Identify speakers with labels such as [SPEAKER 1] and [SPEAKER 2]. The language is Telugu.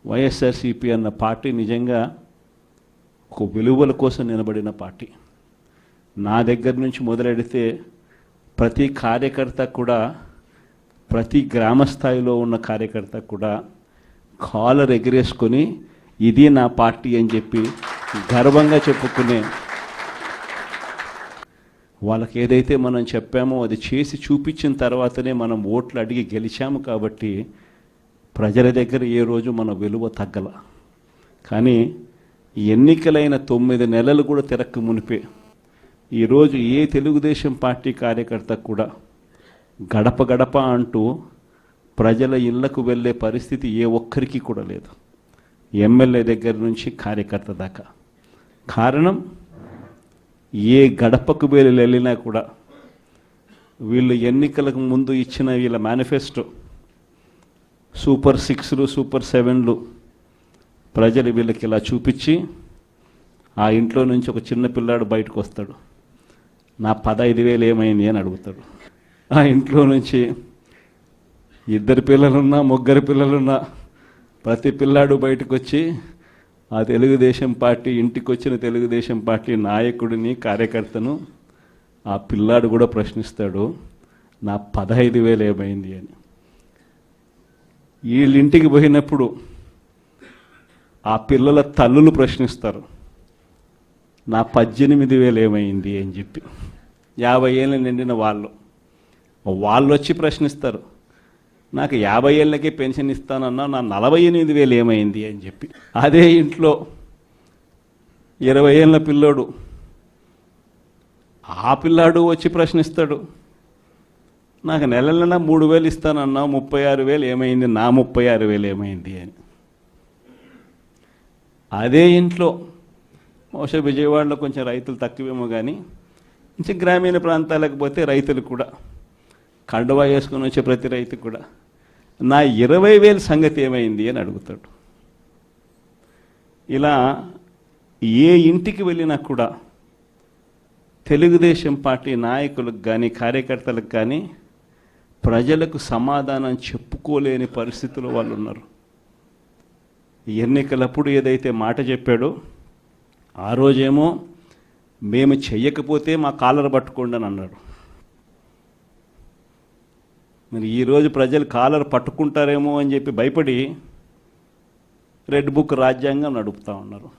[SPEAKER 1] వైఎస్ఆర్సీపీ అన్న పార్టీ నిజంగా ఒక విలువల కోసం నిలబడిన పార్టీ. నా దగ్గర నుంచి మొదలెడితే ప్రతి కార్యకర్త కూడా, ప్రతి గ్రామ స్థాయిలో ఉన్న కార్యకర్త కూడా కాలర్ ఎగిరేసుకొని ఇది నా పార్టీ అని చెప్పి గర్వంగా చెప్పుకునే వాళ్ళకి ఏదైతే మనం చెప్పామో అది చేసి చూపించిన తర్వాతనే మనం ఓట్లు అడిగి గెలిచాము. కాబట్టి ప్రజల దగ్గర ఏ రోజు మన విలువ తగ్గల. కానీ ఎన్నికలైన 9 నెలలు కూడా తిరక్క మునిపే ఈరోజు ఏ తెలుగుదేశం పార్టీ కార్యకర్త కూడా గడప గడప అంటూ ప్రజల ఇళ్లకు వెళ్ళే పరిస్థితి ఏ ఒక్కరికి కూడా లేదు, ఎమ్మెల్యే దగ్గర నుంచి కార్యకర్త దాకా. కారణం, ఏ గడపకు వెళ్ళినా కూడా వీళ్ళు ఎన్నికలకు ముందు ఇచ్చిన వీళ్ళ మేనిఫెస్టో సూపర్ 6లు సూపర్ 7లు ప్రజలు వీళ్ళకి ఇలా చూపించి ఆ ఇంట్లో నుంచి ఒక చిన్న పిల్లాడు బయటకు వస్తాడు, నా 15,000 ఏమైంది అని అడుగుతాడు. ఆ ఇంట్లో నుంచి 2 పిల్లలున్నా 3 పిల్లలున్నా ప్రతి పిల్లాడు బయటకు వచ్చి ఆ తెలుగుదేశం పార్టీ ఇంటికి వచ్చిన తెలుగుదేశం పార్టీ నాయకుడిని కార్యకర్తను ఆ పిల్లాడు కూడా ప్రశ్నిస్తాడు, నా 15,000 ఏమైంది అని. వీళ్ళింటికి పోయినప్పుడు ఆ పిల్లల తల్లులు ప్రశ్నిస్తారు, నా 18,000 ఏమైంది అని చెప్పి. 50 ఏళ్ళు నిండిన వాళ్ళు వచ్చి ప్రశ్నిస్తారు, నాకు 50 ఏళ్ళకే పెన్షన్ ఇస్తానన్నా నా 48,000 ఏమైంది అని చెప్పి. అదే ఇంట్లో 20 ఏళ్ళ పిల్లోడు, ఆ పిల్లాడు వచ్చి ప్రశ్నిస్తాడు, నాకు నెల 3,000 ఇస్తానన్నా 36,000 ఏమైంది, నా 36,000 ఏమైంది అని. అదే ఇంట్లో బహుశా విజయవాడలో కొంచెం రైతులు తక్కువేమో కానీ కొంచెం గ్రామీణ ప్రాంతాలకు పోతే రైతులు కూడా కండువా వేసుకొని వచ్చే ప్రతి రైతు కూడా నా 20,000 సంగతి ఏమైంది అని అడుగుతాడు. ఇలా ఏ ఇంటికి వెళ్ళినా కూడా తెలుగుదేశం పార్టీ నాయకులకు కానీ కార్యకర్తలకు కానీ ప్రజలకు సమాధానం చెప్పుకోలేని పరిస్థితుల్లో వాళ్ళు ఉన్నారు. ఎన్నికలప్పుడు ఏదైతే మాట చెప్పాడో ఆ రోజేమో మేము చెయ్యకపోతే మా కాలర్ పట్టుకోండి అని అన్నాడు. మరి ఈరోజు ప్రజలు కాలర్ పట్టుకుంటారేమో అని చెప్పి భయపడి రెడ్ బుక్ రాజ్యాంగం నడుపుతూ ఉన్నారు.